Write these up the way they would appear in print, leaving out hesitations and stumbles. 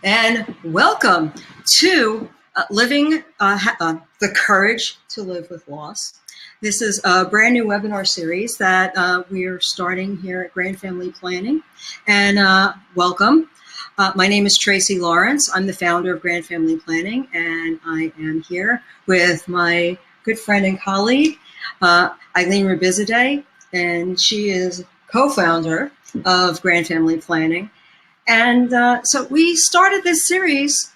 and welcome to Living the Courage to Live with Loss. This is a brand new webinar series that we are starting here at Grand Family Planning, and welcome. My name is Tracy Lawrence. I'm the founder of Grand Family Planning, and I am here with my good friend and colleague, Eileen Rabizadeh, and she is co-founder of Grand Family Planning. And so we started this series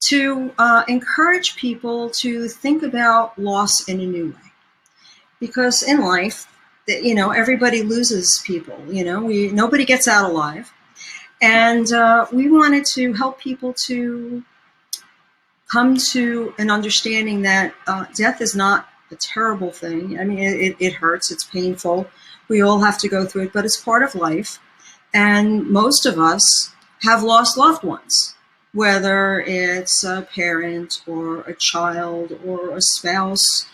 to encourage people to think about loss in a new way. Because in life, everybody loses people. Nobody gets out alive. And we wanted to help people to come to an understanding that death is not a terrible thing. I mean, it hurts, it's painful. We all have to go through it, but it's part of life. And most of us have lost loved ones, whether it's a parent or a child or a spouse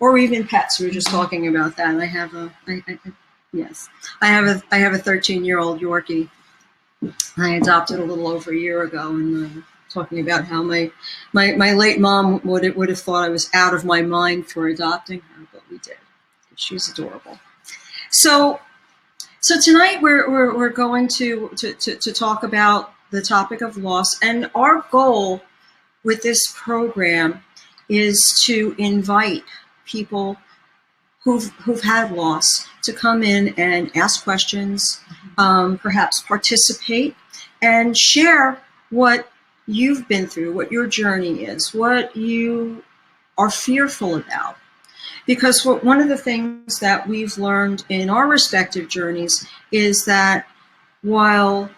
or even pets. We were just talking about that. I have a 13-year-old Yorkie. I adopted a little over a year ago, and talking about how my late mom would have thought I was out of my mind for adopting her, but we did. She's adorable. So tonight we're going to talk about the topic of loss, and our goal with this program is to invite people who've had loss to come in and ask questions, perhaps participate, and share what you've been through, what your journey is, what you are fearful about. Because one of the things that we've learned in our respective journeys is that while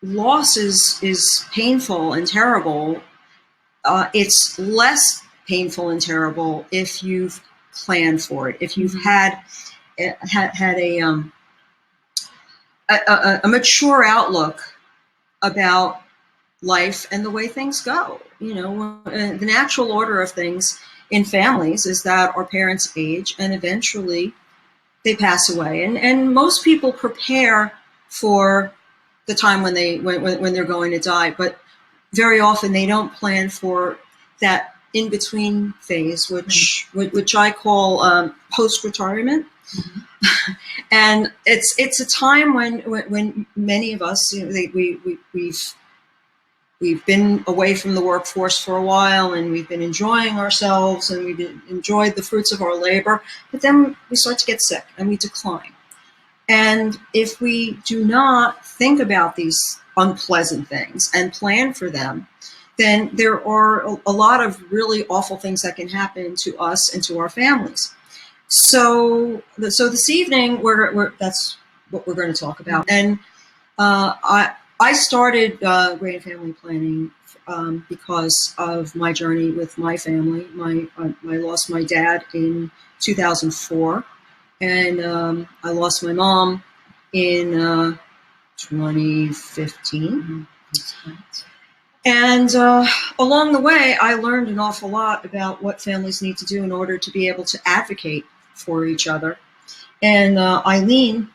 loss is painful and terrible, it's less painful and terrible if you've planned for it, if you've had a mature outlook about life and the way things go. The natural order of things in families is that our parents age and eventually they pass away. And most people prepare for the time when they're going to die, but very often they don't plan for that in-between phase, which I call post-retirement. Mm-hmm. And it's a time when many of us, we've been away from the workforce for a while, and we've been enjoying ourselves, and we've enjoyed the fruits of our labor, but then we start to get sick and we decline. And if we do not think about these unpleasant things and plan for them, then there are a lot of really awful things that can happen to us and to our families. So this evening, that's what we're going to talk about. And I started Grand Family Planning because of my journey with my family. I lost my dad in 2004, and I lost my mom in 2015. Mm-hmm. And along the way, I learned an awful lot about what families need to do in order to be able to advocate for each other. And Eileen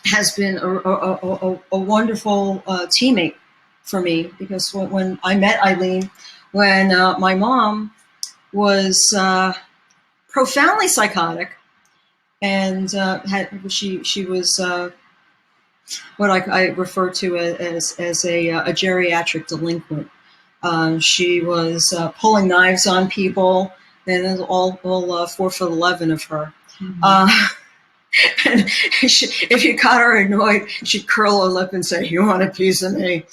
has been a wonderful teammate for me, because when I met Eileen, when my mom was profoundly psychotic, and she was what I refer to as a geriatric delinquent. She was pulling knives on people, and it was all 4'11" of her. Mm-hmm. And if you got her annoyed, she'd curl her lip and say, "You want a piece of me?"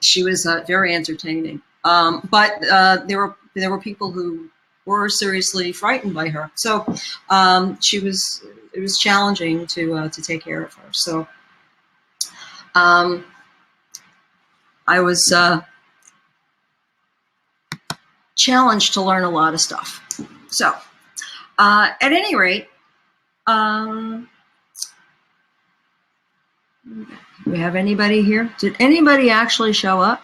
She was very entertaining. But there were people who were seriously frightened by her. So it was challenging to take care of her. So I was challenged to learn a lot of stuff. So at any rate, do we have anybody here? Did anybody actually show up?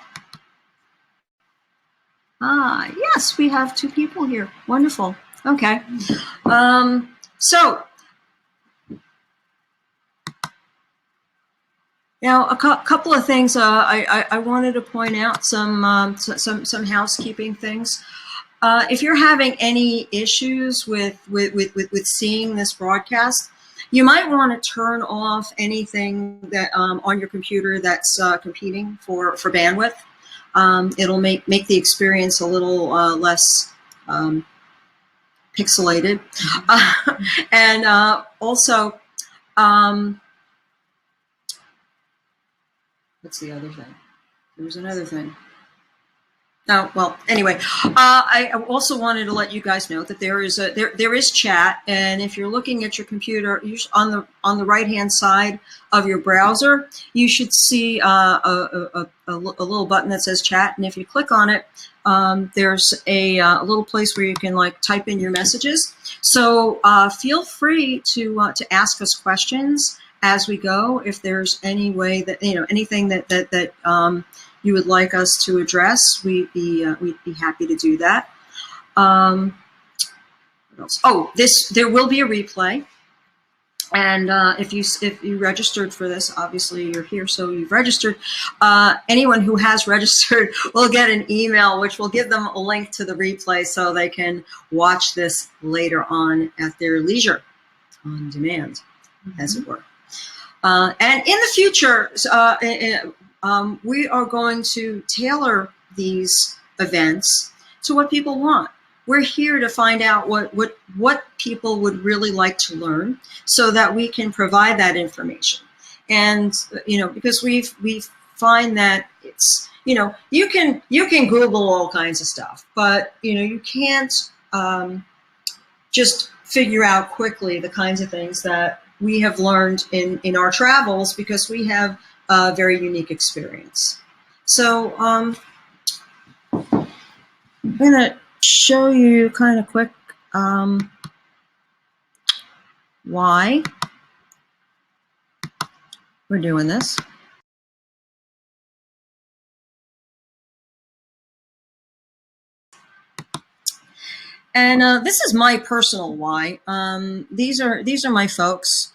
Yes, we have 2 people here. Wonderful. Okay. So Now, a couple of things I wanted to point out, some housekeeping things. If you're having any issues with seeing this broadcast, you might want to turn off anything that on your computer that's competing for bandwidth. It'll make the experience a little less pixelated, and also. What's the other thing? There was another thing. Oh, well, anyway, I also wanted to let you guys know that there is chat, and if you're looking at your computer, on the right hand side of your browser, you should see a little button that says chat, and if you click on it, there's a little place where you can like type in your messages. So feel free to ask us questions as we go. If there's any way that anything that you would like us to address, we'd be happy to do that. What else? Oh, there will be a replay, and if you registered for this, obviously you're here, so you've registered. Anyone who has registered will get an email, which will give them a link to the replay, so they can watch this later on at their leisure, on demand, as it were. And in the future, we are going to tailor these events to what people want. We're here to find out what people would really like to learn, so that we can provide that information. And because we find that it's you can Google all kinds of stuff, but you can't just figure out quickly the kinds of things that we have learned in our travels, because we have a very unique experience. So I'm going to show you kind of quick why we're doing this. And this is my personal why. These are my folks.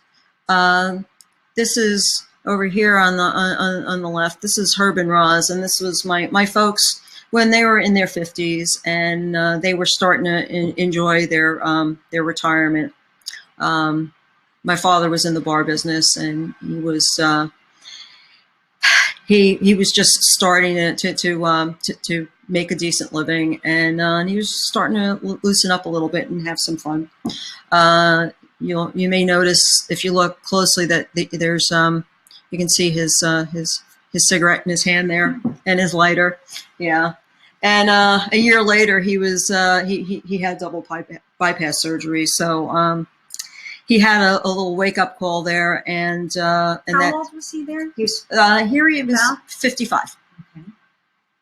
This is over here on the left. This is Herb and Roz, and this was my folks when they were in their 50s, and they were starting to enjoy their retirement. My father was in the bar business, and he was just starting to make a decent living, and he was starting to loosen up a little bit and have some fun. You may notice, if you look closely, that there's you can see his cigarette in his hand there, and his lighter. Yeah. And a year later, he was he had double bypass surgery, so he had a little wake up call there, and how old was he there? He's here. He was 55, okay.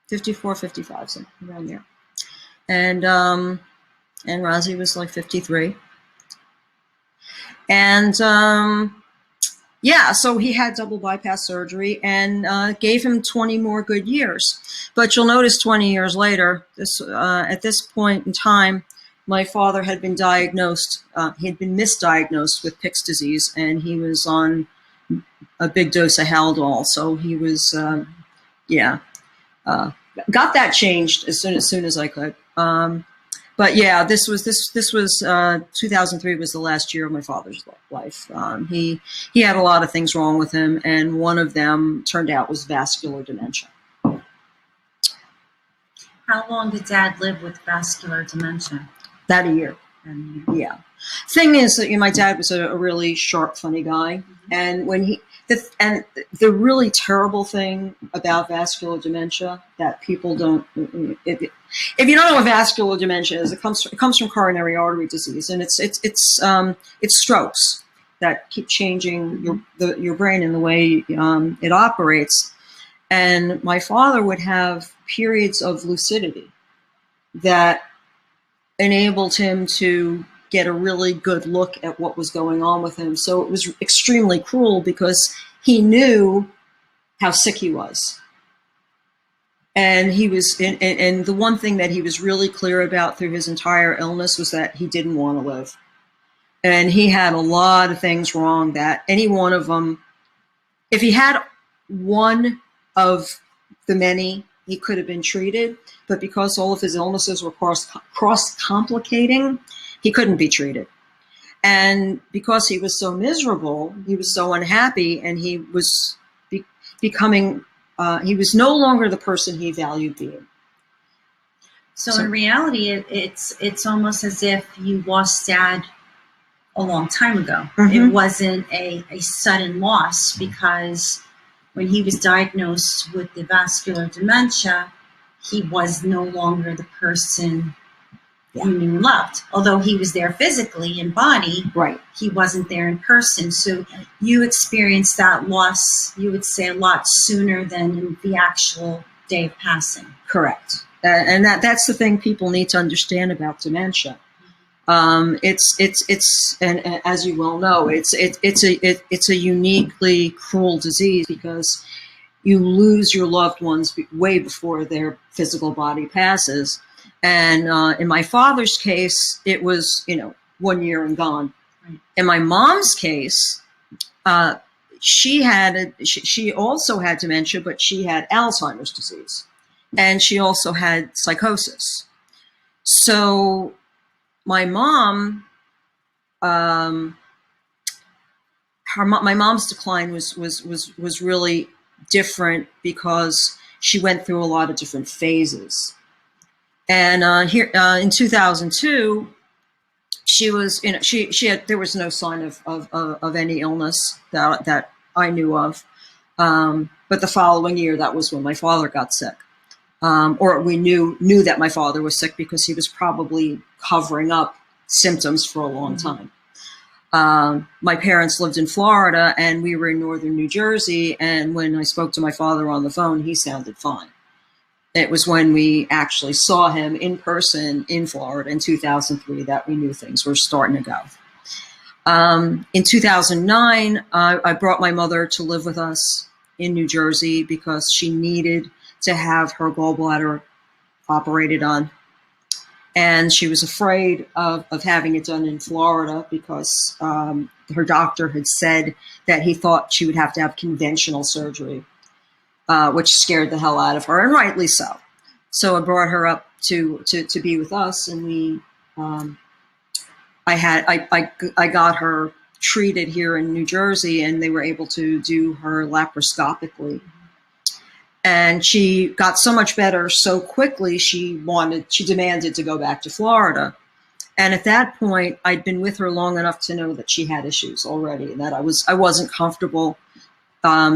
54, 55, so around there. And Rosie was like 53, and yeah, so he had double bypass surgery, and gave him 20 more good years. But you'll notice 20 years later, at this point in time, my father had been diagnosed, he had been misdiagnosed with Pick's disease, and he was on a big dose of Haldol. So he was, got that changed as soon as I could. But yeah, this was 2003 was the last year of my father's life. He had a lot of things wrong with him, and one of them turned out was vascular dementia. How long did Dad live with vascular dementia? About a year. Yeah. Thing is that my dad was a really sharp, funny guy, and when the really terrible thing about vascular dementia that people don't, if you don't know what vascular dementia is, it comes from coronary artery disease, and it's strokes that keep changing your brain and the way it operates. And my father would have periods of lucidity that enabled him to get a really good look at what was going on with him. So it was extremely cruel, because he knew how sick he was. And he was, and the one thing that he was really clear about through his entire illness was that he didn't want to live. And he had a lot of things wrong that any one of them, if he had one of the many he could have been treated, but because all of his illnesses were cross-complicating, he couldn't be treated. And because he was so miserable, he was so unhappy, and he was becoming, he was no longer the person he valued being. So in reality, it's almost as if you lost Dad a long time ago. It wasn't a sudden loss, because when he was diagnosed with the vascular dementia, he was no longer the person you knew and loved. Although he was there physically in body, right, he wasn't there in person. So you experienced that loss, you would say, a lot sooner than the actual day of passing. Correct. And that's the thing people need to understand about dementia. It's and as you well know, it's a uniquely cruel disease, because you lose your loved ones way before their physical body passes. And in my father's case, it was 1 year and gone. Right. In my mom's case, she also had dementia, but she had Alzheimer's disease, and she also had psychosis. So my mom, my mom's decline was really different, because she went through a lot of different phases. And here in 2002, she was, there was no sign of any illness that I knew of. But the following year, that was when my father got sick. Or we knew that my father was sick, because he was probably covering up symptoms for a long time. My parents lived in Florida, and we were in northern New Jersey. And when I spoke to my father on the phone, he sounded fine. It was when we actually saw him in person in Florida in 2003 that we knew things were starting to go. In 2009, I brought my mother to live with us in New Jersey, because she needed to have her gallbladder operated on. And she was afraid of having it done in Florida, because her doctor had said that he thought she would have to have conventional surgery, which scared the hell out of her, and rightly so. So I brought her up to be with us, and I got her treated here in New Jersey, and they were able to do her laparoscopically. And she got so much better so quickly, she demanded to go back to Florida. And at that point, I'd been with her long enough to know that she had issues already, and that I wasn't comfortable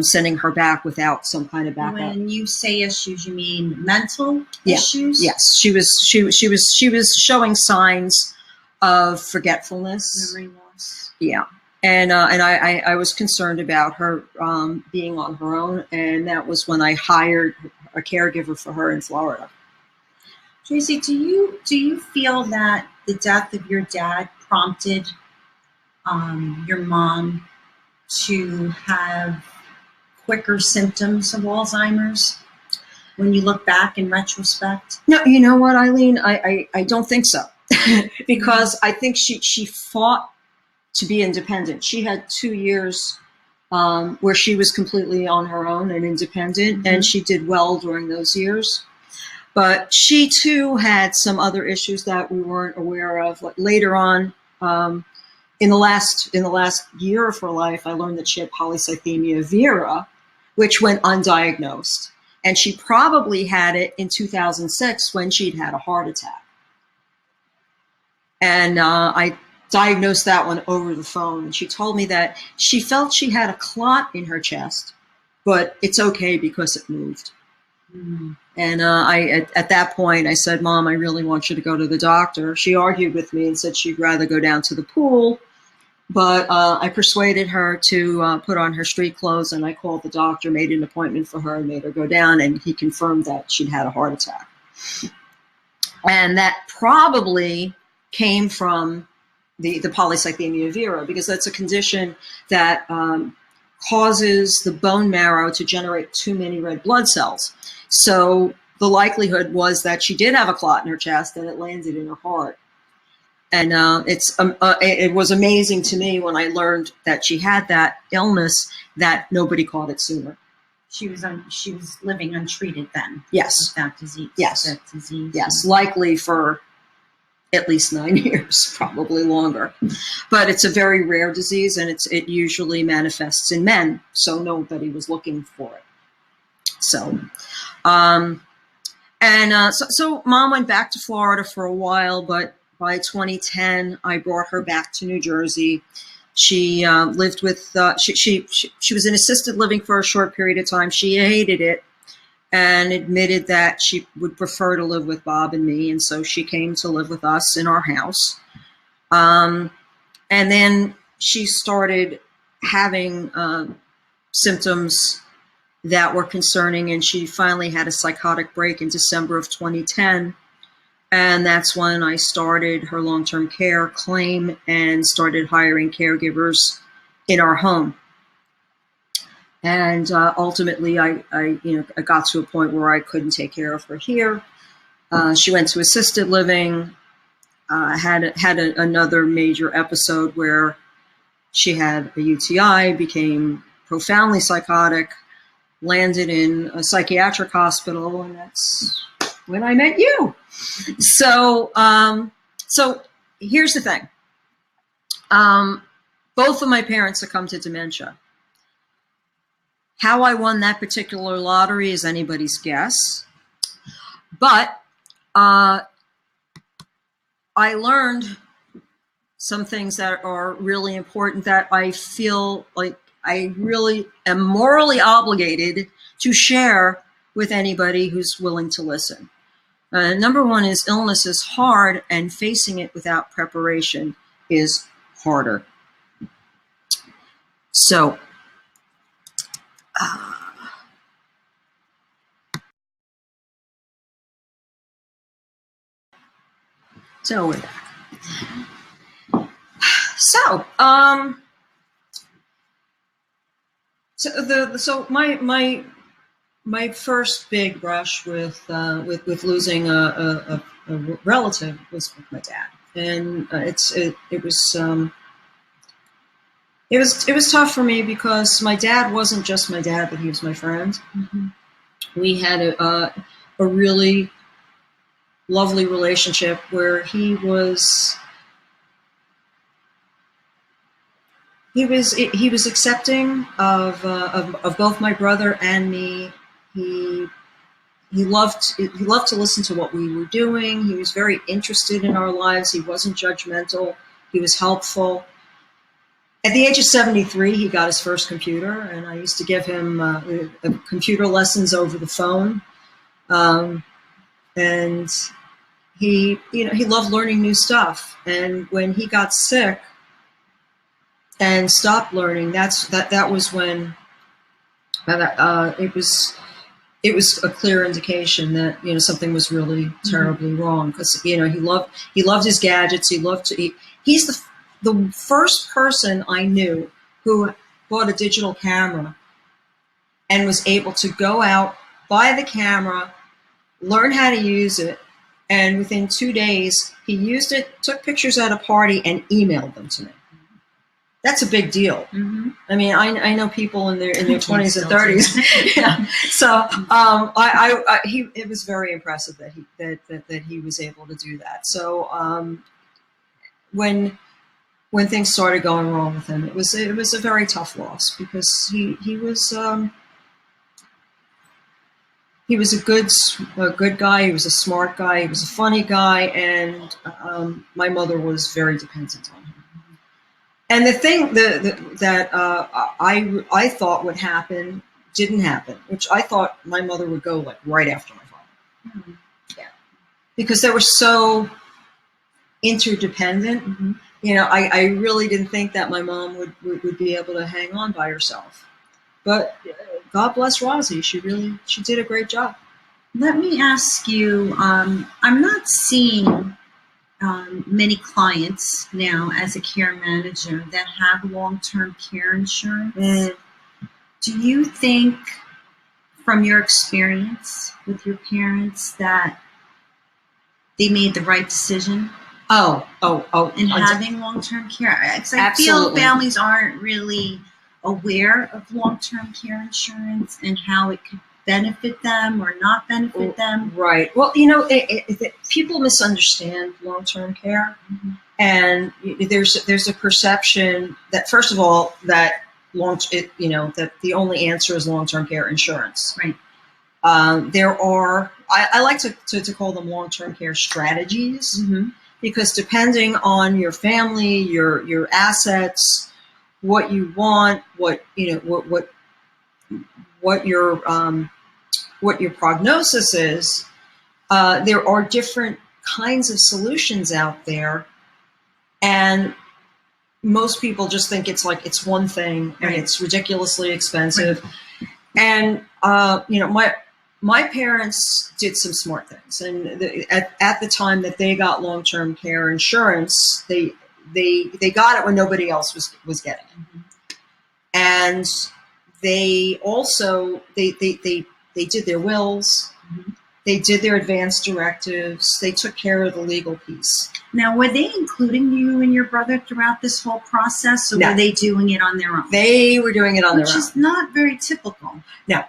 sending her back without some kind of backup. When you say issues, you mean mental issues? Yes, she was showing signs of forgetfulness, memory loss. Yeah. And I was concerned about her being on her own, and that was when I hired a caregiver for her in Florida. Tracy, do you feel that the death of your dad prompted your mom to have quicker symptoms of Alzheimer's when you look back in retrospect? No, you know what, Eileen? I don't think so. Because I think she fought to be independent. She had 2 years where she was completely on her own and independent, and she did well during those years. But she too had some other issues that we weren't aware of. Like later on, in the last year of her life, I learned that she had polycythemia vera, which went undiagnosed, and she probably had it in 2006 when she'd had a heart attack. And I diagnosed that one over the phone. And she told me that she felt she had a clot in her chest, but it's okay because it moved. And at that point, I said, Mom, I really want you to go to the doctor. She argued with me and said she'd rather go down to the pool. But I persuaded her to put on her street clothes, and I called the doctor, made an appointment for her, and made her go down, and he confirmed that she'd had a heart attack. And that probably came from the polycythemia vera, because that's a condition that causes the bone marrow to generate too many red blood cells. So the likelihood was that she did have a clot in her chest, and it landed in her heart. And it was amazing to me when I learned that she had that illness, that nobody caught it sooner. she was living untreated then. Yes. With that disease. Yes. That disease. Yes, likely for at least 9 years, probably longer. But it's a very rare disease, and it usually manifests in men, so nobody was looking for it. So, so Mom went back to Florida for a while, but by 2010, I brought her back to New Jersey. She lived with, she was in assisted living for a short period of time. She hated it and admitted that she would prefer to live with Bob and me. And so she came to live with us in our house. And then she started having symptoms that were concerning, and she finally had a psychotic break in December of 2010. And that's when I started her long-term care claim and started hiring caregivers in our home. And ultimately, I got to a point where I couldn't take care of her here. She went to assisted living. Had another major episode where she had a UTI, became profoundly psychotic, landed in a psychiatric hospital, and that's when I met you. So here's the thing. Both of my parents succumbed to dementia. How I won that particular lottery is anybody's guess. But I learned some things that are really important that I feel like I really am morally obligated to share with anybody who's willing to listen. Number one is illness is hard, and facing it without preparation is harder. So, we're back. So my first big brush with losing a relative was with my dad, and it was tough for me because my dad wasn't just my dad, but he was my friend. Mm-hmm. We had a really lovely relationship where he was accepting of both my brother and me. He loved to listen to what we were doing. He was very interested in our lives. He wasn't judgmental. He was helpful. At the age of 73, he got his first computer, and I used to give him computer lessons over the phone. And he loved learning new stuff. And when he got sick and stopped learning, that was when it was a clear indication that something was really terribly wrong, because he loved his gadgets. He loved to eat. He's the first person I knew who bought a digital camera and was able to go out, buy the camera, learn how to use it, and within 2 days he used it, took pictures at a party, and emailed them to me. That's a big deal. Mm-hmm. I mean, I know people in their 20s and 30s. Yeah. So it was very impressive that he was able to do that. So when things started going wrong with him, it was a very tough loss, because he was a good guy. He was a smart guy. He was a funny guy, and my mother was very dependent on him. And the thing that I thought would happen didn't happen, which I thought my mother would go like right after my father. Mm-hmm. Yeah, because they were so interdependent. Mm-hmm. I really didn't think that my mom would be able to hang on by herself. But God bless Rosie. She did a great job. Let me ask you, I'm not seeing many clients now as a care manager that have long-term care insurance. Mm. Do you think, from your experience with your parents, that they made the right decision? Oh! In having long-term care, because I feel families aren't really aware of long-term care insurance and how it could benefit them or not benefit them? Right. Well, people misunderstand long-term care, and there's a perception that, first of all, that that the only answer is long-term care insurance. Right. There are, I like to call them long-term care strategies, because depending on your family, your assets, what you want, what your prognosis is, there are different kinds of solutions out there, and most people just think it's one thing, and it's ridiculously expensive. And my parents did some smart things, and at the time that they got long-term care insurance, they got it when nobody else was getting it. And they also they did their wills, they did their advance directives, they took care of the legal piece. Now, were they including you and your brother throughout this whole process, or No. were they doing it on their own? They were doing it on their own. Which is not very typical. No,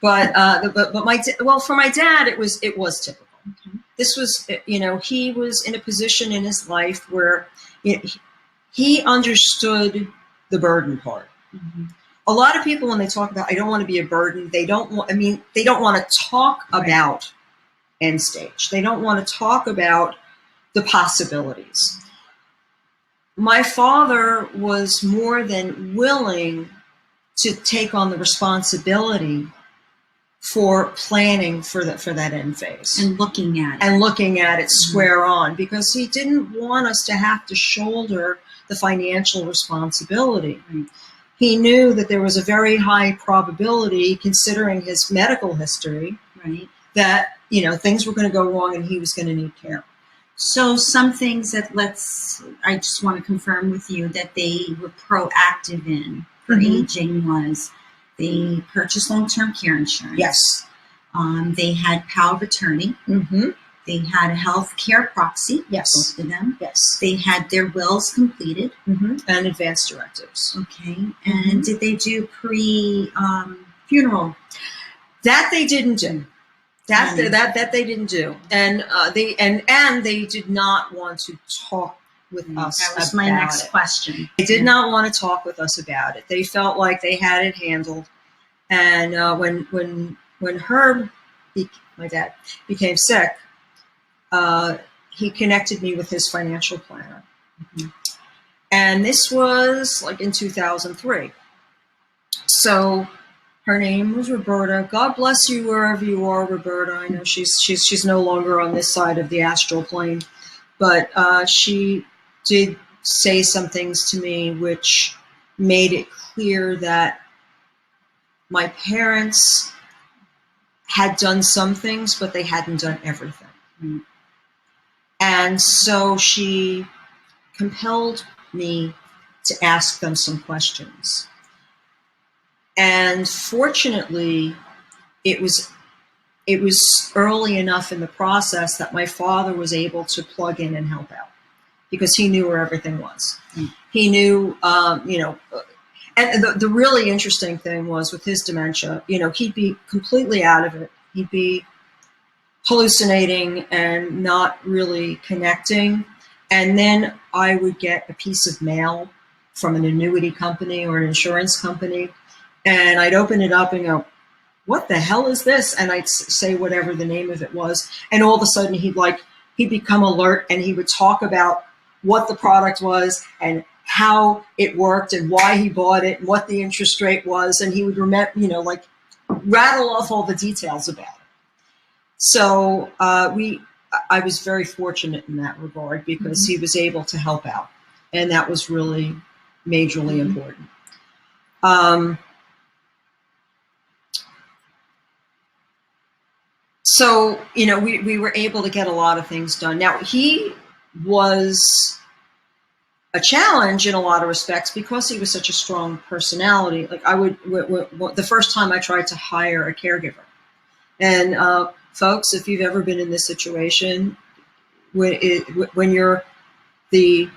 but for my dad, it was typical. Okay. This was, he was in a position in his life where he understood the burden part. A lot of people, when they talk about, I don't want to be a burden, they don't want to talk about end stage. They don't want to talk about the possibilities. My father was more than willing to take on the responsibility for planning for that end phase And looking at it square on, because he didn't want us to have to shoulder the financial responsibility. He knew that there was a very high probability, considering his medical history, that things were going to go wrong and he was going to need care. So some things that I just want to confirm with you that they were proactive in for aging was they purchased long-term care insurance. Yes. They had power of attorney. They had a health care proxy. Yes. Both of them. Yes. They had their wills completed. And advance directives. Okay. And did they do funeral? That they didn't do. That they didn't do. And they did not want to talk with us. That was my next question. They did not want to talk with us about it. They felt like they had it handled. And when Herb, my dad, became sick, he connected me with his financial planner. And this was in 2003. So her name was Roberta. God bless you wherever you are, Roberta. I know she's no longer on this side of the astral plane, but she did say some things to me which made it clear that my parents had done some things, but they hadn't done everything. And so she compelled me to ask them some questions. And fortunately, it was early enough in the process that my father was able to plug in and help out, because he knew where everything was. He knew, and the really interesting thing was with his dementia, he'd be completely out of it. He'd be hallucinating and not really connecting. And then I would get a piece of mail from an annuity company or an insurance company, and I'd open it up and go, what the hell is this? And I'd say whatever the name of it was. And all of a sudden he'd become alert, and he would talk about what the product was and how it worked and why he bought it and what the interest rate was. And he would remember, rattle off all the details about it. So I was very fortunate in that regard, because he was able to help out. And that was really majorly important. So, we were able to get a lot of things done. Now, he was a challenge in a lot of respects because he was such a strong personality. The first time I tried to hire a caregiver, and folks, if you've ever been in this situation, when you're the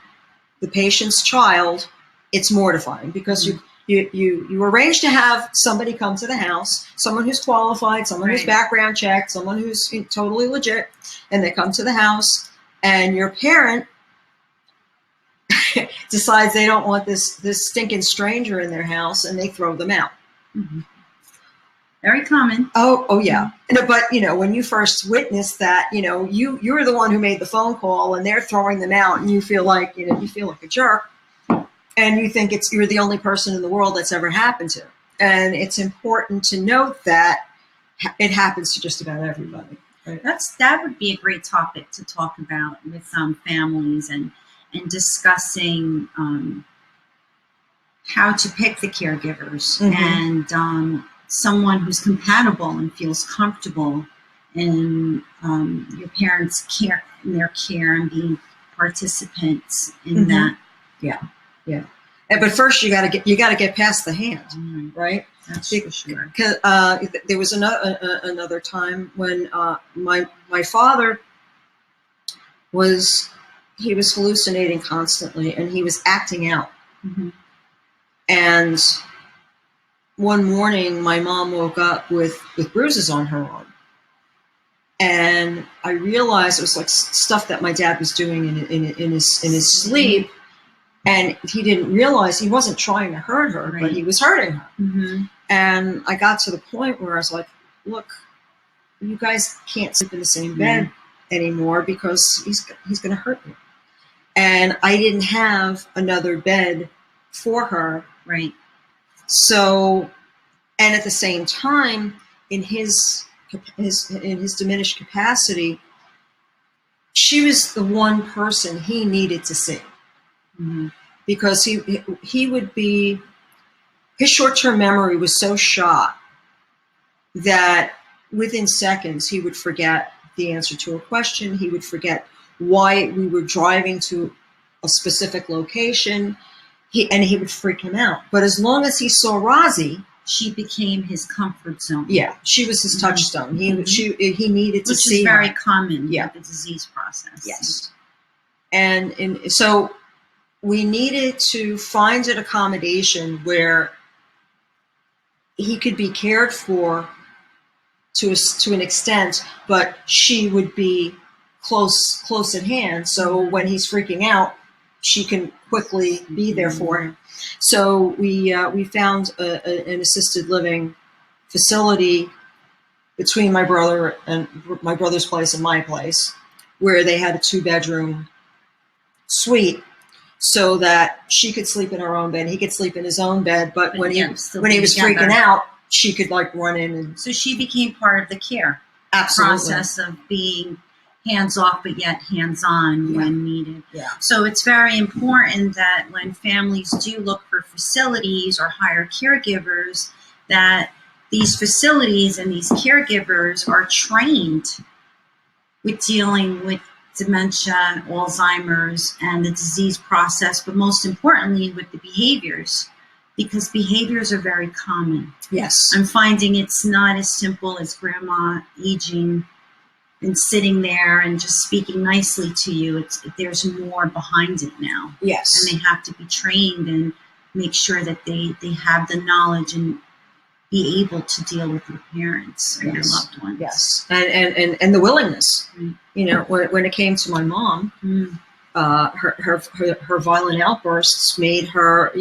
patient's child, it's mortifying, because You arrange to have somebody come to the house, someone who's qualified, someone who's Right. background checked, someone who's totally legit, and they come to the house, and your parent decides they don't want this stinking stranger in their house, and they throw them out. Mm-hmm. Very common. Oh yeah. But when you first witness that, you're the one who made the phone call, and they're throwing them out, and you feel like a jerk, and you think you're the only person in the world that's ever happened to. And it's important to note that it happens to just about everybody. Right? That would be a great topic to talk about with families and discussing how to pick the caregivers and someone who's compatible and feels comfortable in your parents' care, in their care, and being participants in that. Yeah. But first, you got to get past the hand, right? That's for sure. Because there was another time when my father was hallucinating constantly, and he was acting out. Mm-hmm. And one morning, my mom woke up with bruises on her arm, and I realized it was like stuff that my dad was doing in his sleep. And he didn't realize he wasn't trying to hurt her, but he was hurting her. Mm-hmm. And I got to the point where I was like, look, you guys can't sleep in the same bed anymore because he's going to hurt you. And I didn't have another bed for her. Right. So, and at the same time, in his diminished capacity, she was the one person he needed to see. Mm-hmm. Because he would be, his short-term memory was so shot that within seconds he would forget the answer to a question. He would forget why we were driving to a specific location. He would freak him out. But as long as he saw Rosie, she became his comfort zone. Yeah, she was his touchstone. He needed to see her. Which is very her. Common with the disease process. Yes. And so we needed to find an accommodation where he could be cared for to an extent, but she would be close at hand. So when he's freaking out, she can quickly be there for him. So we found an assisted living facility between my brother's place and my place, where they had a 2-bedroom suite, so that she could sleep in her own bed, he could sleep in his own bed. But when he was freaking out, she could run in, and so she became part of the care process of being hands off but yet hands on when needed. Yeah. So it's very important that when families do look for facilities or hire caregivers, that these facilities and these caregivers are trained with dealing with dementia, Alzheimer's, and the disease process, but most importantly with the behaviors, because behaviors are very common. Yes. I'm finding it's not as simple as grandma aging and sitting there and just speaking nicely to you. There's more behind it now. Yes. And they have to be trained and make sure that they have the knowledge and be able to deal with your parents or your loved ones. Yes. And the willingness. When it came to my mom, her violent outbursts made her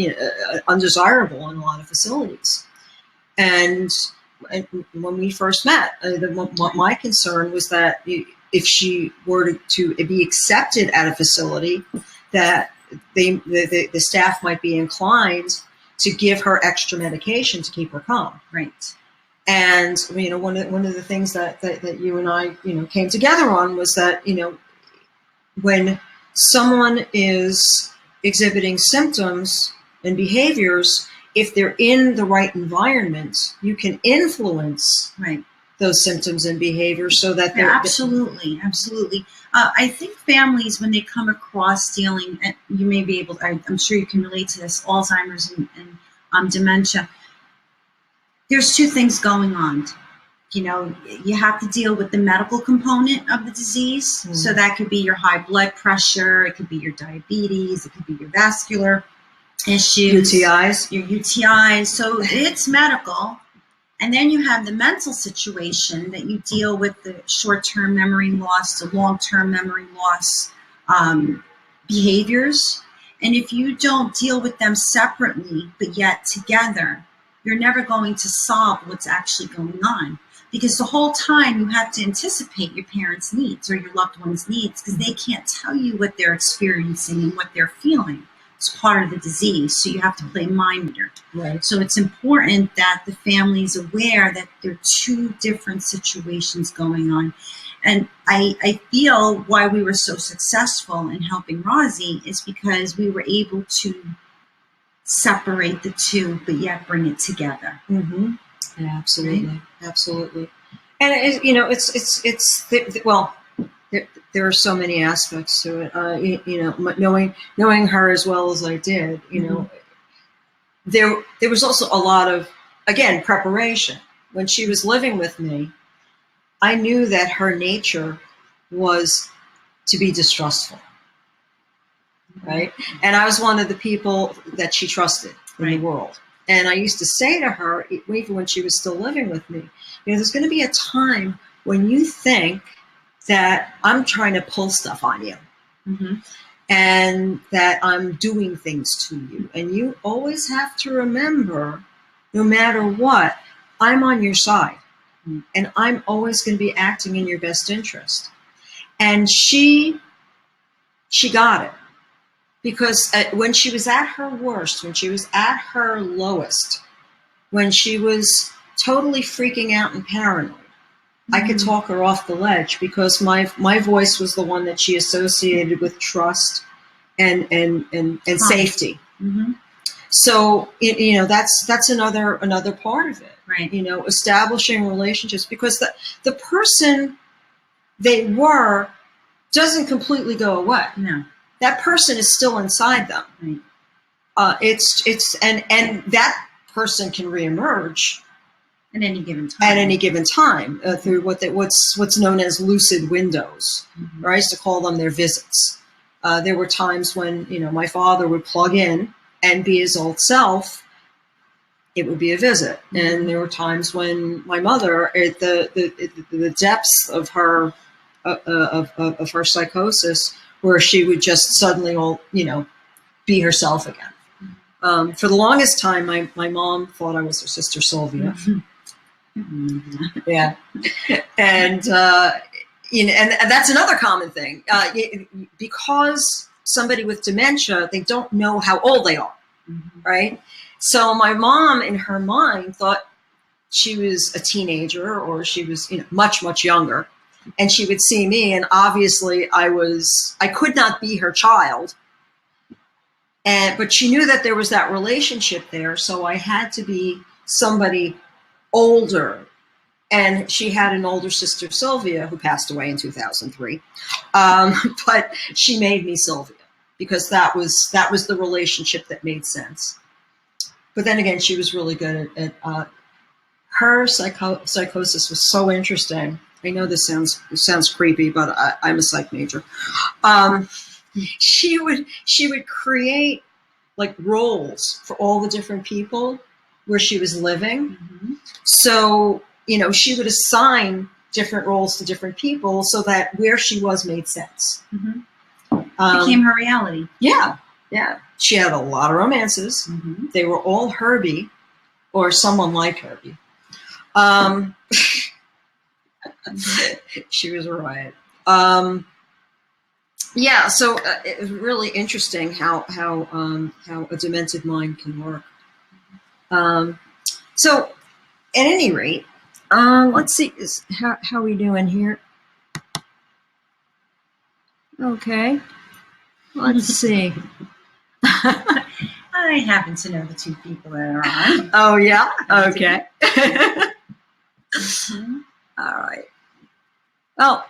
undesirable in a lot of facilities. And when we first met, my concern was that if she were to be accepted at a facility, that the staff might be inclined to give her extra medication to keep her calm. Right. And one of the things that you and I came together on was that when someone is exhibiting symptoms and behaviors, if they're in the right environment, you can influence those symptoms and behaviors so that they're absolutely. I think families, when they come across dealing, and you may be able, I'm sure you can relate to this, Alzheimer's and dementia. There's two things going on. You have to deal with the medical component of the disease. Mm-hmm. So that could be your high blood pressure, it could be your diabetes, it could be your vascular issues, UTIs. your UTIs. So it's medical. And then you have the mental situation that you deal with the short-term memory loss, the long-term memory loss behaviors. And if you don't deal with them separately, but yet together, you're never going to solve what's actually going on. Because the whole time you have to anticipate your parents' needs or your loved one's needs, because they can't tell you what they're experiencing and what they're feeling. It's part of the disease, so you have to play mind reader. Right. So it's important that the family is aware that there are two different situations going on. And I feel why we were so successful in helping Rosie is because we were able to separate the two, but yet bring it together. Mm-hmm. Yeah, absolutely, right? Absolutely. And well, there are so many aspects to it. Knowing her as well as I did, there was also a lot of, again, preparation. When she was living with me, I knew that her nature was to be distrustful, right? And I was one of the people that she trusted in the world. And I used to say to her, even when she was still living with me, there's going to be a time when you think that I'm trying to pull stuff on you, and that I'm doing things to you. And you always have to remember, no matter what, I'm on your side. And I'm always going to be acting in your best interest. And she got it. Because when she was at her worst, when she was at her lowest, when she was totally freaking out and paranoid, I could talk her off the ledge, because my voice was the one that she associated with trust and safety. So that's another part of it, right? Establishing relationships, because the person they were doesn't completely go away. No, that person is still inside them. Right. And that person can reemerge at any given time. Through what's known as lucid windows. Or I used to call them their visits. There were times when my father would plug in and be his old self. It would be a visit. And there were times when my mother, at the depths of her of her psychosis, where she would just suddenly be herself again. For the longest time, my mom thought I was her sister Sylvia. Yeah, and and that's another common thing, because somebody with dementia, they don't know how old they are, right? So my mom, in her mind, thought she was a teenager, or she was much younger, and she would see me, and obviously I could not be her child, but she knew that there was that relationship there, so I had to be somebody older. And she had an older sister, Sylvia, who passed away in 2003. But she made me Sylvia, because that was the relationship that made sense. But then again, she was really good at her psychosis was so interesting. I know this sounds creepy, but I'm a psych major. She would create like roles for all the different people where she was living. So she would assign different roles to different people so that where she was made sense. Became her reality. Yeah. She had a lot of romances. They were all Herbie or someone like Herbie. She was a riot. Yeah, so it was really interesting how a demented mind can work. So, at any rate, let's see how are we doing here. Okay, let's see. I happen to know the two people that are on. Oh yeah, okay. All right. Well,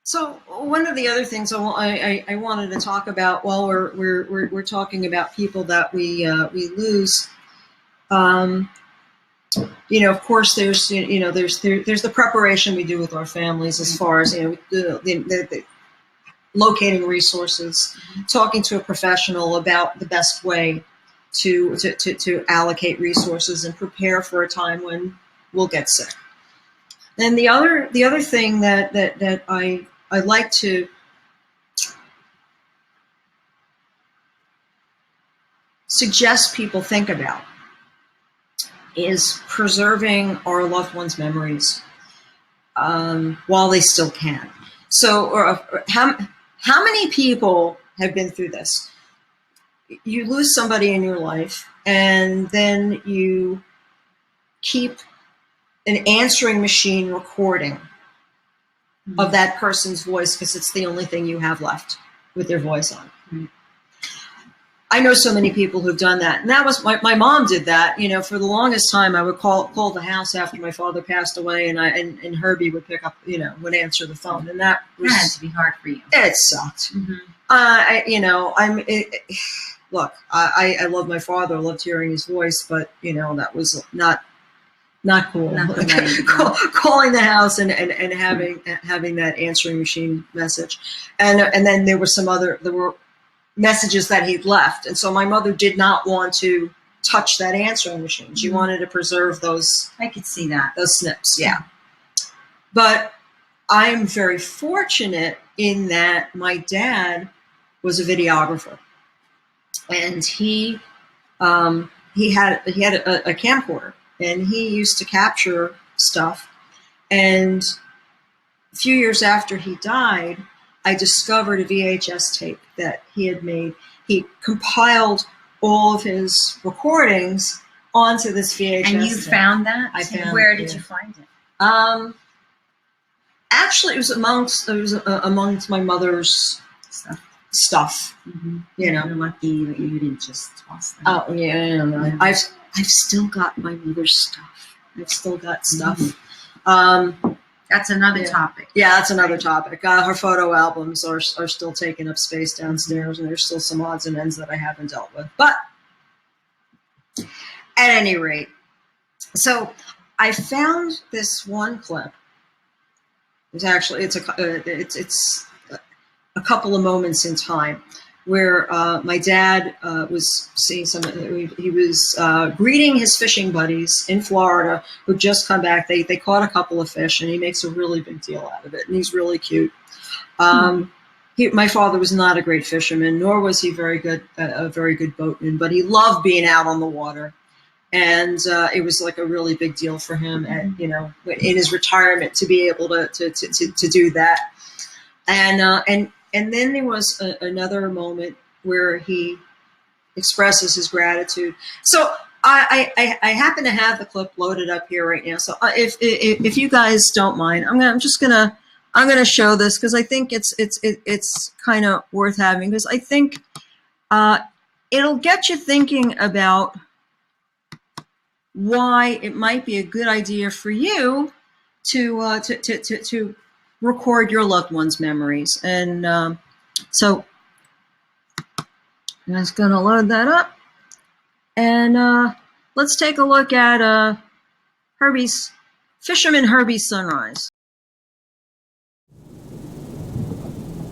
so one of the other things I wanted to talk about while we're talking about people that we lose, of course there's the preparation we do with our families as far as locating resources, talking to a professional about the best way to allocate resources and prepare for a time when we'll get sick. And the other thing that I like to suggest people think about is preserving our loved ones' memories while they still can. So, how many people have been through this? You lose somebody in your life, and then you keep an answering machine recording of that person's voice because it's the only thing you have left with their voice on. Mm-hmm. I know so many people who've done that. And that was my mom did that. You know, for the longest time, I would call the house after my father passed away, and Herbie would pick up, would answer the phone. And that had to be hard for you. It sucked. Mm-hmm. Look, I love my father. I loved hearing his voice, but that was not cool. Calling the house and having that answering machine message, and then there were messages that he'd left, and so my mother did not want to touch that answering machine. She wanted to preserve those. I could see that, those snips. Yeah, but I'm very fortunate in that my dad was a videographer, and he had a camcorder. And he used to capture stuff. And a few years after he died, I discovered a VHS tape that he had made. He compiled all of his recordings onto this VHS tape. And you found that? I found. Where did you find it? Actually, it was amongst my mother's stuff. Mm-hmm. You're lucky that you didn't just toss them. Oh yeah. I've still got my mother's stuff. I've still got stuff. Mm-hmm. That's another topic. Yeah, that's another topic. Her photo albums are still taking up space downstairs, and there's still some odds and ends that I haven't dealt with. But at any rate, so I found this one clip. It's a couple of moments in time where my dad was seeing he was greeting his fishing buddies in Florida who'd just come back. They caught a couple of fish, and he makes a really big deal out of it, and he's really cute. My father was not a great fisherman, nor was he a very good boatman, but he loved being out on the water. And it was like a really big deal for him, in his retirement, to be able to do that. And then there was another moment where he expresses his gratitude. So I happen to have the clip loaded up here right now. So if you guys don't mind, I'm gonna show this because I think it's kind of worth having, because I think it'll get you thinking about why it might be a good idea for you to record your loved ones' memories. And so I'm just going to load that up. And let's take a look at Fisherman Herbie's Sunrise.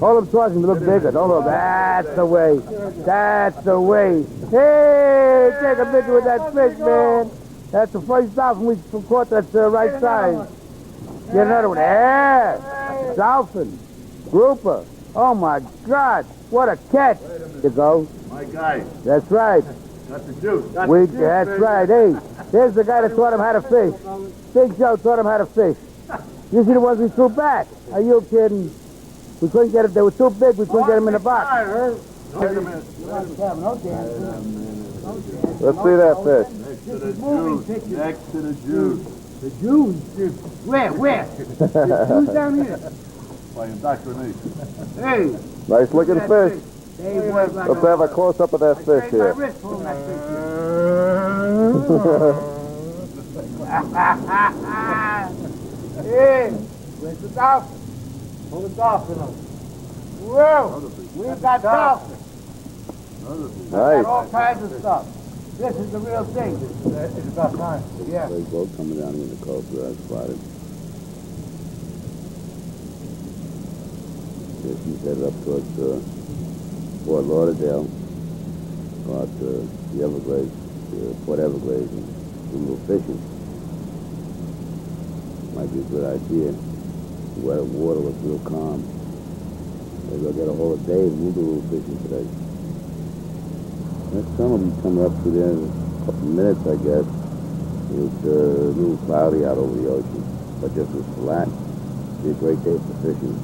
Hold them towards me a little bigger. Don't look. That's the way. That's the way. Hey, take a picture with that fish, man. That's the first dolphin we caught. That's the right size. Get another one. Yeah. Dolphin. Grouper. Oh, my God. What a catch. You go. My guy. That's right. Got the juice. That's right. Hey, there's the guy that taught him how to fish. Big Joe taught him how to fish. You see the ones we threw back? Are you kidding? We couldn't get it. They were too big. We couldn't get them in the box. Wait a minute. Let's see that fish. Next to the juice. Next to the juice. The Jews? Where? The Jews down here. By indoctrination. Hey. Nice looking fish. Let's have a close up of that fish here. Hey, where's the dolphin? Pull the dolphin up. Whoa, we got dolphin. We got all kinds of stuff. This is the real thing. It's about time. Yeah. Big boat coming down in the coast where I spotted. She's headed up towards Fort Lauderdale, about the Everglades, Port Everglades, and do a little fishing. Might be a good idea. The water was real calm. Maybe I'll get a hold of Dave and we'll do a little fishing today. Next summer will be coming up through there in a couple of minutes, I guess. It's a little cloudy out over the ocean, but just as flat. It'll be a great day for fishing.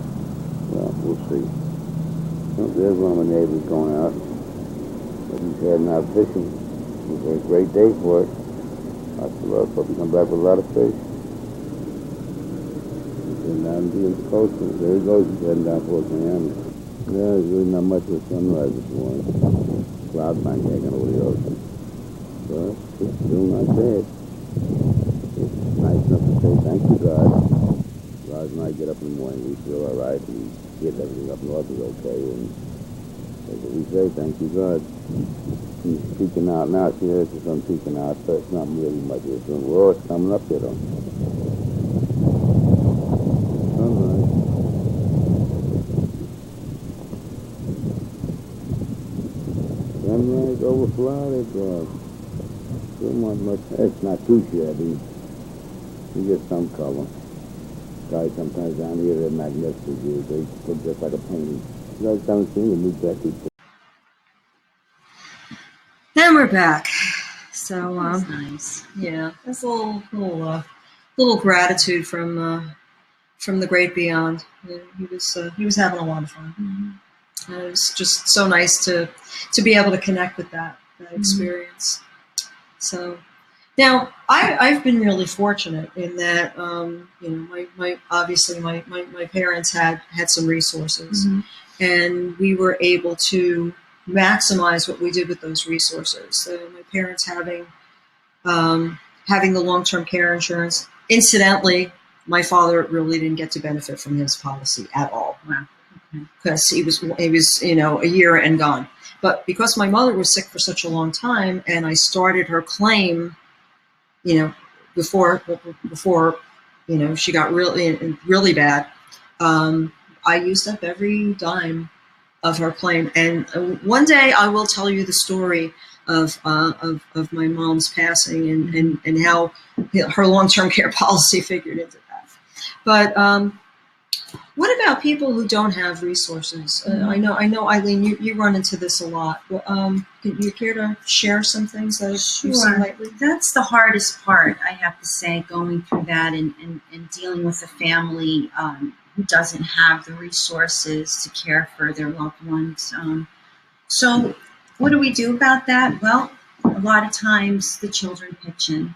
Well, we'll see. Well, there's one of my neighbors going out. He's heading out fishing. It's a great day for it. I hope he come back with a lot of fish. He's heading down to the coast. There he goes. He's heading down towards Miami. Yeah, there's really not much of a sunrise this morning. Clouds not hanging over the ocean. But it's still not bad. It's nice enough to say thank you, God. Roz and I get up in the morning, we feel all right, and get everything up north is okay, and that's what we say, thank you, God. She's peeking out now. See, there's the sun peeking out, but it's not really much of a sun. Well, it's coming up here, though. Sunrise. Sunrise over Florida, God. Still not much. It's not too shabby. You get some color. Guys sometimes down here, they're magnificent, dude. They look just like a painting. You guys haven't seen the new Becky. And we're back. So, That's nice. yeah, that's a little gratitude from the great beyond. He was having a lot of fun. Mm-hmm. And it was just so nice to be able to connect with that experience. So now I've been really fortunate in that my obviously my parents had some resources, and we were able to maximize what we did with those resources. So my parents having the long-term care insurance. Incidentally, my father really didn't get to benefit from this policy at all. Wow. Because he was a year and gone. But because my mother was sick for such a long time, and I started her claim, before she got really bad, I used up every dime of her claim. And one day I will tell you the story of my mom's passing and how her long-term care policy figured into that. But what about people who don't have resources? I know, Eileen, you run into this a lot. Can you care to share some things that you've seen lately? That's the hardest part, I have to say, going through that and dealing with a family who doesn't have the resources to care for their loved ones. So what do we do about that? Well, a lot of times the children pitch in.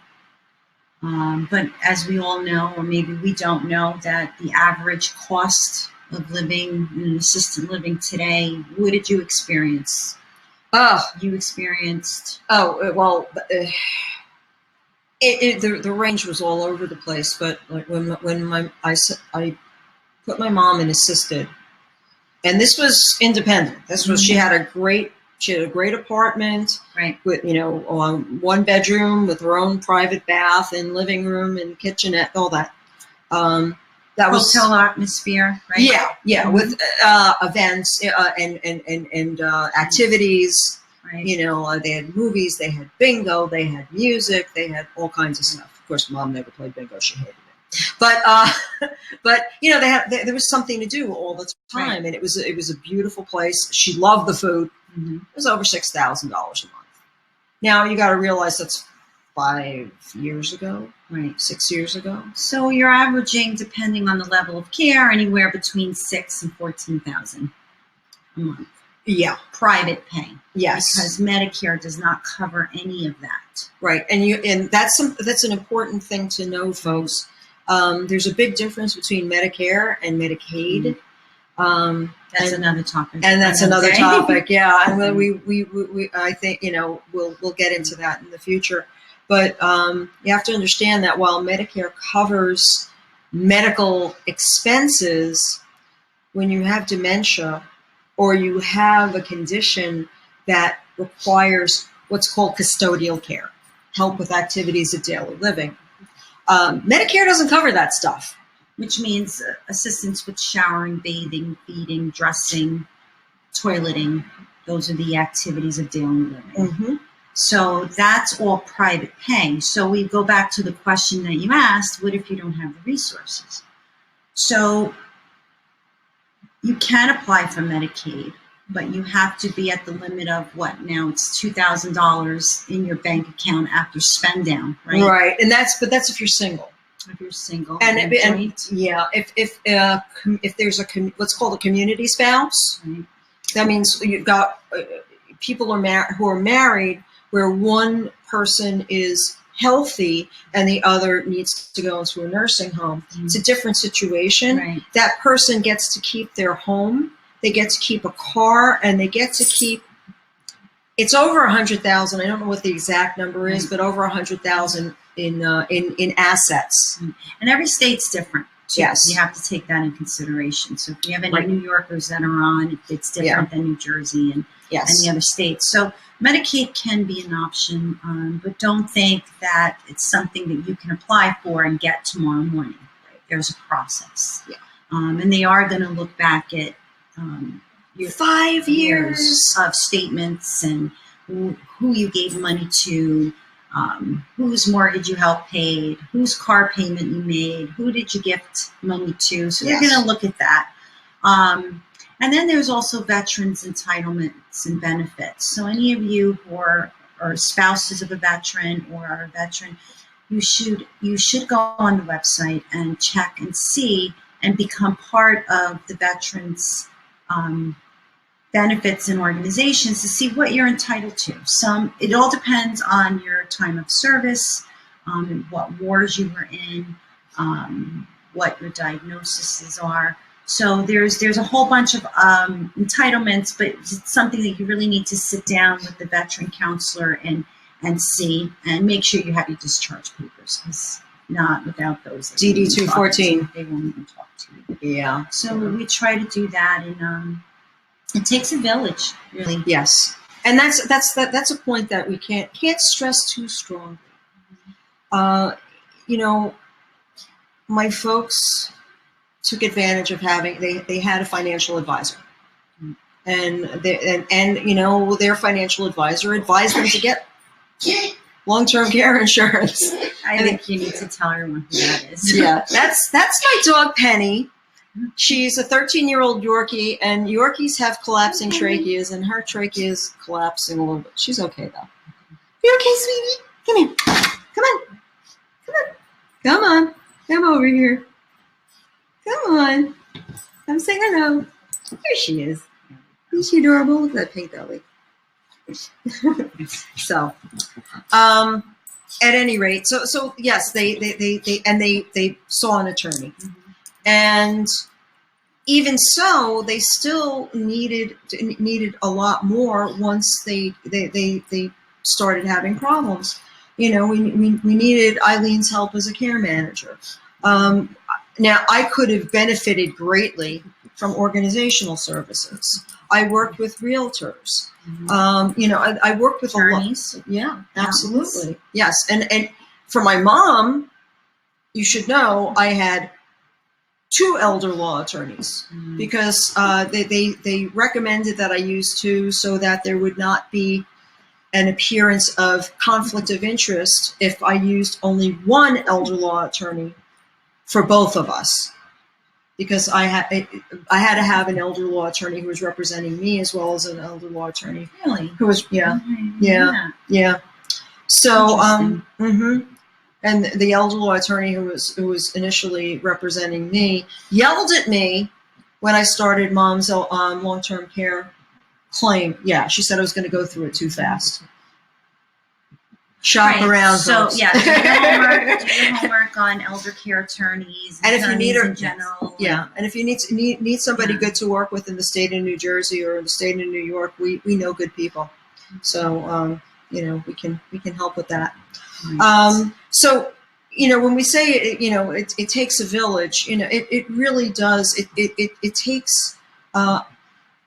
But as we all know, or maybe we don't know, that the average cost of living in assisted living today, what did you experience? You experienced? Well, the range was all over the place. But like when I put my mom in assisted, and this was independent. This was she had a great apartment, right, with one bedroom with her own private bath and living room and kitchenette, all that. That was hotel atmosphere, right? Yeah, with events and activities. Right. They had movies, they had bingo, they had music, they had all kinds of stuff. Of course, Mom never played bingo; she hated it. But there was something to do all the time, right. And it was a beautiful place. She loved the food. Mm-hmm. It was over $6,000 a month. Now you got to realize that's 5 years ago, right? 6 years ago. So you're averaging, depending on the level of care, anywhere between $6,000 and $14,000 a month. Yeah, private pay. Yes, because Medicare does not cover any of that. Right, and that's an important thing to know, folks. There's a big difference between Medicare and Medicaid. That's another topic. And that's another topic, yeah. And we I think we'll get into that in the future. But you have to understand that while Medicare covers medical expenses, when you have dementia or you have a condition that requires what's called custodial care, help with activities of daily living, Medicare doesn't cover that stuff. which means assistance with showering, bathing, feeding, dressing, toileting. Those are the activities of daily living. Mm-hmm. So that's all private pay. So we go back to the question that you asked, what if you don't have the resources? So you can apply for Medicaid, but you have to be at the limit of what now? It's $2,000 in your bank account after spend down, right? Right, and that's if you're single. If you're single And joint, yeah, if there's what's called a community spouse, right? that means you've got people who are married where one person is healthy and the other needs to go into a nursing home. It's a different situation. Right. That person gets to keep their home, they get to keep a car, and they get to keep. It's over 100,000. I don't know what the exact number is, but over 100,000 in assets. And every state's different. Too. Yes. You have to take that in consideration. So if you have any Right. New Yorkers that are on, it's different than New Jersey and Yes. the other states. So Medicaid can be an option, but don't think that it's something that you can apply for and get tomorrow morning. Right? There's a process. Yeah. And they are going to look back at your 5 years. of statements and who you gave money to, whose mortgage you helped paid, whose car payment you made, who did you gift money to. So they're Yes. going to look at that. And then there's also veterans entitlements and benefits. So any of you who are spouses of a veteran or are a veteran, you should go on the website and check and see and become part of the veterans benefits and organizations to see what you're entitled to. It all depends on your time of service, what wars you were in, what your diagnoses are. So there's a whole bunch of entitlements, but it's something that you really need to sit down with the veteran counselor and see, and make sure you have your discharge papers, because not without those, DD 214. they won't even talk to you. Yeah. So we try to do that, and it takes a village, really. Yes. And that's a point that we can't stress too strongly. My folks took advantage of having they had a financial advisor, and their financial advisor advised them to get long-term care insurance. I think you need to tell everyone who that is. Yeah, that's my dog Penny. She's a 13-year-old Yorkie, and Yorkies have collapsing tracheas, and her trachea is collapsing a little bit. She's okay though. You okay, sweetie? Come here. Come on. Come on. Come on. Come over here. Come on. Come say hello. Here she is. Isn't she adorable? Look at that pink belly. So, at any rate, so yes, they saw an attorney, and even so, they still needed a lot more once they started having problems. We needed Eileen's help as a care manager. Now, I could have benefited greatly from organizational services. I worked with realtors. I worked with Attorneys. a lot. Yeah, absolutely. Yes, and for my mom, you should know I had 2 elder law attorneys because they recommended that I use 2 so that there would not be an appearance of conflict of interest if I used only 1 elder law attorney for both of us, because I had to have an elder law attorney who was representing me as well as an elder law attorney Really? who was yeah. So and the elder law attorney who was initially representing me yelled at me when I started Mom's long-term care claim. Yeah, she said I was going to go through it too fast. Shop around. So folks. yeah, do your homework on elder care attorneys, and if you need in general. and if you need somebody good to work with in the state of New Jersey or in the state of New York, we know good people. So we can help with that. Right. So when we say it takes a village, it really does. It takes a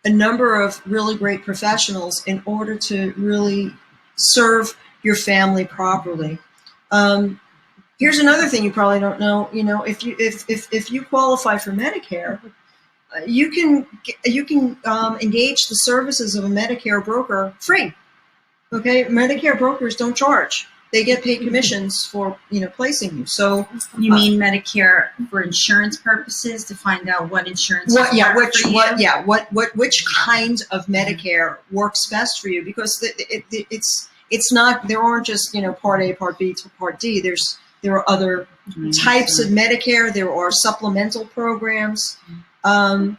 number of really great professionals in order to really serve your family properly. Here's another thing you probably don't know. You know, if you qualify for Medicare, you can engage the services of a Medicare broker free. Okay, Medicare brokers don't charge; they get paid commissions for placing you. So You mean Medicare for insurance purposes to find out what insurance? what? Yeah, work for you? which kind of Medicare works best for you? Because it's not. There aren't just Part A, Part B to Part D. There are other types of Medicare. There are supplemental programs. And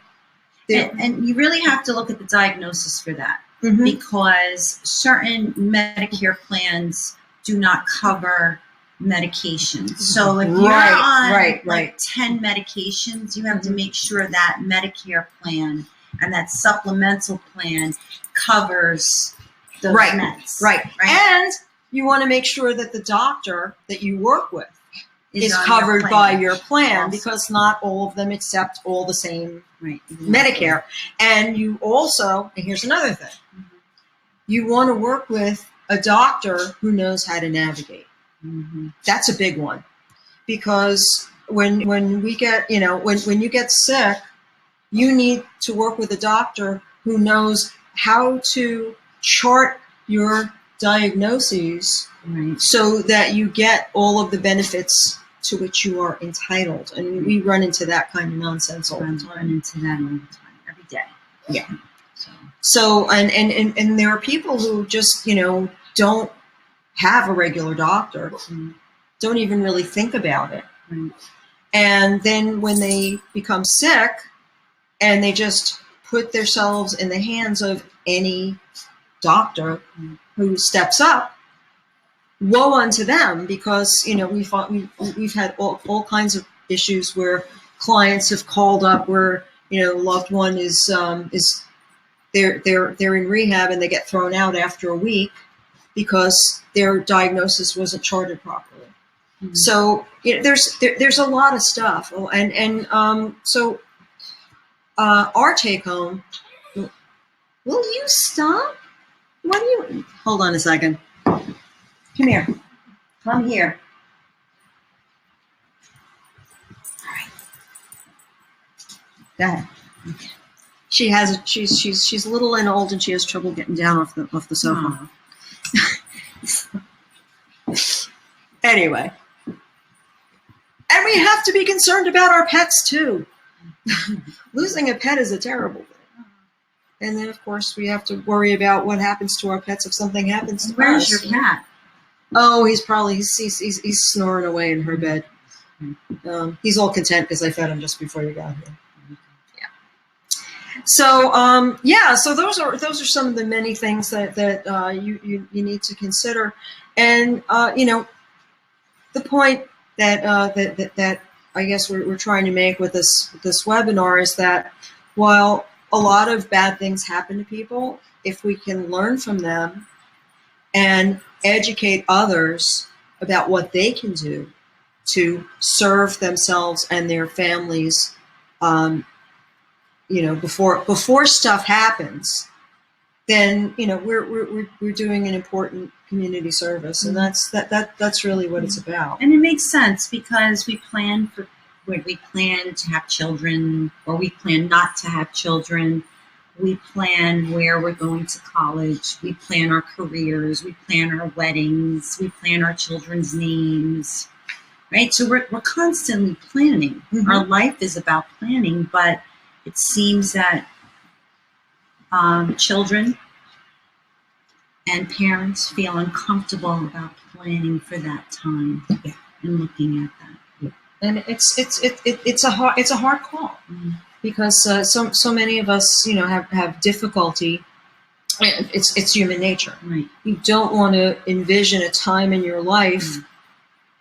you really have to look at the diagnosis for that, Mhm. because certain Medicare plans do not cover medications. So if you're on Right. 10 medications, you have to make sure that Medicare plan and that supplemental plan covers those meds. Right. And you want to make sure that the doctor that you work with is on your covered plan. by your plan, Also. because not all of them accept all the same Right. Medicare. And you also, and here's another thing, you want to work with a doctor who knows how to navigate. Mhm. That's a big one, because when we get when you get sick, you need to work with a doctor who knows how to chart your diagnoses Right. so that you get all of the benefits to which you are entitled. And we run into that kind of nonsense all the Run time. into that all the time, every day. Yeah. So, So and there are people who just don't have a regular doctor, don't even really think about it. right. And then when they become sick and they just put themselves in the hands of any doctor who steps up, woe unto them, because we've had all kinds of issues where clients have called up where loved one is they're in rehab and they get thrown out after a week because their diagnosis wasn't charted properly. Mhm. So there's a lot of stuff, so our take home. Will you stop? What do you? Hold on a second. Come here. Come here. Go ahead. She's little and old, and she has trouble getting down off the sofa. Aw. Anyway, and we have to be concerned about our pets too. Losing a pet is a terrible thing, and then of course we have to worry about what happens to our pets if something happens to Where's us. your cat? Oh, he's snoring away in her bed. He's all content because I fed him just before you got here. So so those are some of the many things that you need to consider, and the point that I guess we're trying to make with this webinar is that while a lot of bad things happen to people, if we can learn from them and educate others about what they can do to serve themselves and their families, before stuff happens, then we're doing an important community service, and that's really what it's about. And it makes sense because we plan to have children, or we plan not to have children. We plan where we're going to college. We plan our careers. We plan our weddings. We plan our children's names, right? So we're constantly planning. Mhm. Our life is about planning, but it seems that children and parents feel uncomfortable about planning for that time and looking at that. And it's a hard call, because so many of us have difficulty. It's human nature. Right. You don't want to envision a time in your life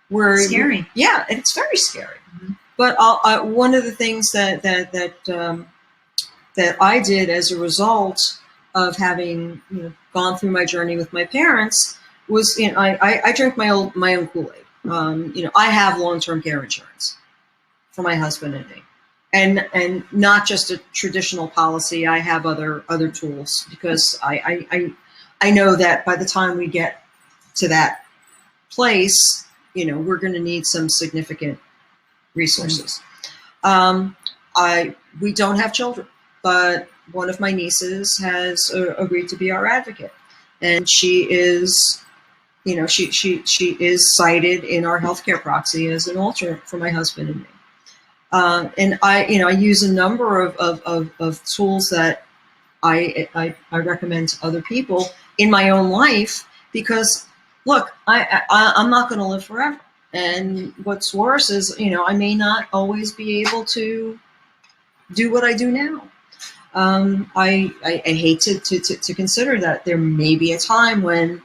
where Scary. and it's very scary. Mm-hmm. But one of the things that I did as a result of having gone through my journey with my parents was I drank my own Kool-Aid. I have long-term care insurance for my husband and me, and not just a traditional policy. I have other tools, because I know that by the time we get to that place, we're going to need some significant resources. We don't have children, but one of my nieces has agreed to be our advocate, and she is, she is cited in our healthcare proxy as an alternate for my husband and me. And I use a number of tools that I recommend to other people in my own life, because look, I'm not going to live forever. And what's worse is, I may not always be able to do what I do now. I hate to consider that there may be a time when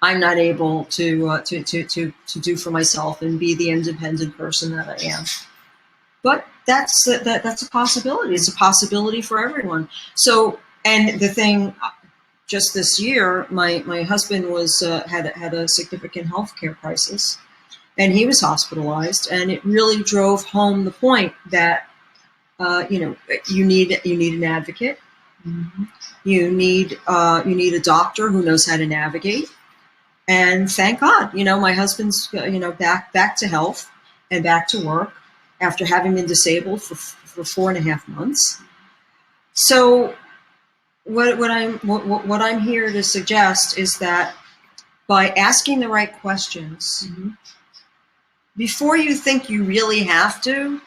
I'm not able to do for myself and be the independent person that I am. But that's a possibility. It's a possibility for everyone. So, and the thing, just this year, my husband was had a significant healthcare crisis, and he was hospitalized, and it really drove home the point that you need an advocate. Mm-hmm. You need a doctor who knows how to navigate. And thank God, my husband's back to health and back to work after having been disabled for 4.5 months. So what I'm here to suggest is that by asking the right questions, Mm-hmm. before you think you really have to,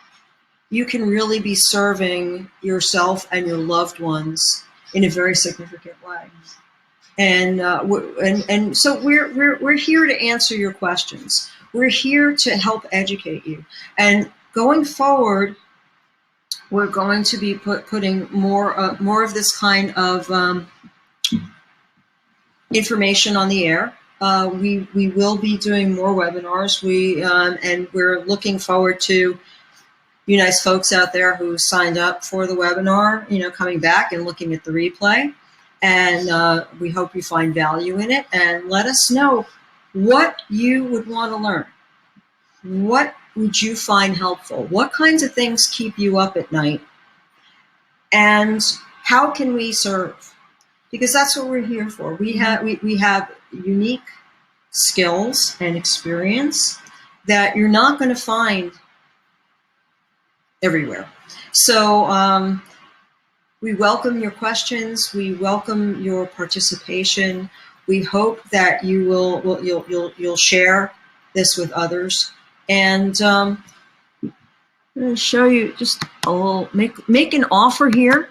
you can really be serving yourself and your loved ones in a very significant way. And so we're here to answer your questions. We're here to help educate you. And going forward, we're going to be putting more of this kind of information on the air. We will be doing more webinars. And we're looking forward to you nice folks out there who signed up for the webinar, coming back and looking at the replay. And we hope you find value in it, and let us know what you would want to learn. What would you find helpful? What kinds of things keep you up at night? And how can we serve? Because that's what we're here for. We have unique skills and experience that you're not going to find everywhere. So we welcome your questions. We welcome your participation. We hope that you'll share this with others. And I'm going to show you just a little, make an offer here.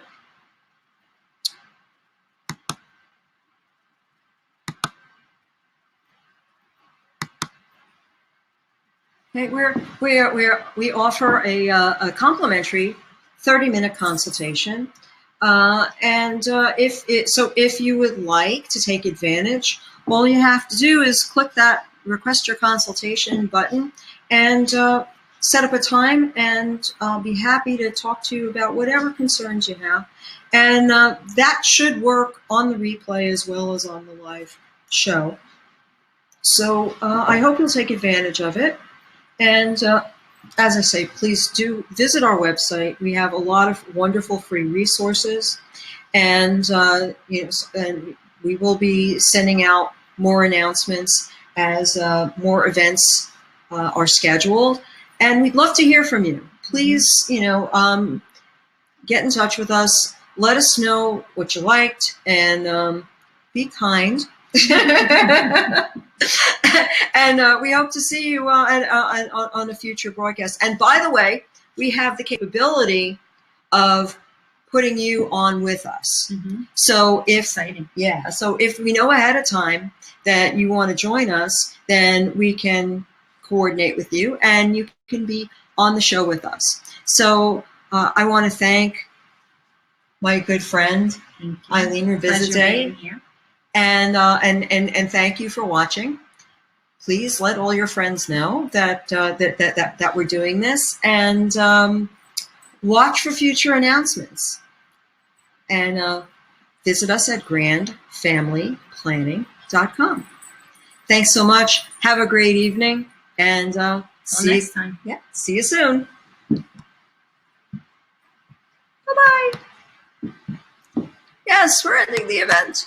Okay, we offer a complimentary 30-minute consultation. If you would like to take advantage, all you have to do is click that request your consultation button and set up a time, and I'll be happy to talk to you about whatever concerns you have. And that should work on the replay as well as on the live show. So I hope you'll take advantage of it. And as I say, please do visit our website. We have a lot of wonderful free resources, and and we will be sending out more announcements as more events are scheduled. And we'd love to hear from you. Please, get in touch with us. Let us know what you liked, and be kind. And we hope to see you on a future broadcast. And by the way, we have the capability of putting you on with us. Mm-hmm. So Exciting. So if we know ahead of time that you want to join us, then we can coordinate with you and you can be on the show with us. So I want to thank my good friend Eileen Revisite, and thank you for watching. Please let all your friends know that that we're doing this, and watch for future announcements. And visit us at grandfamilyplanning.com. Thanks so much. Have a great evening, and see next time. Yeah, see you soon. Bye-bye. Yes, we're ending the event.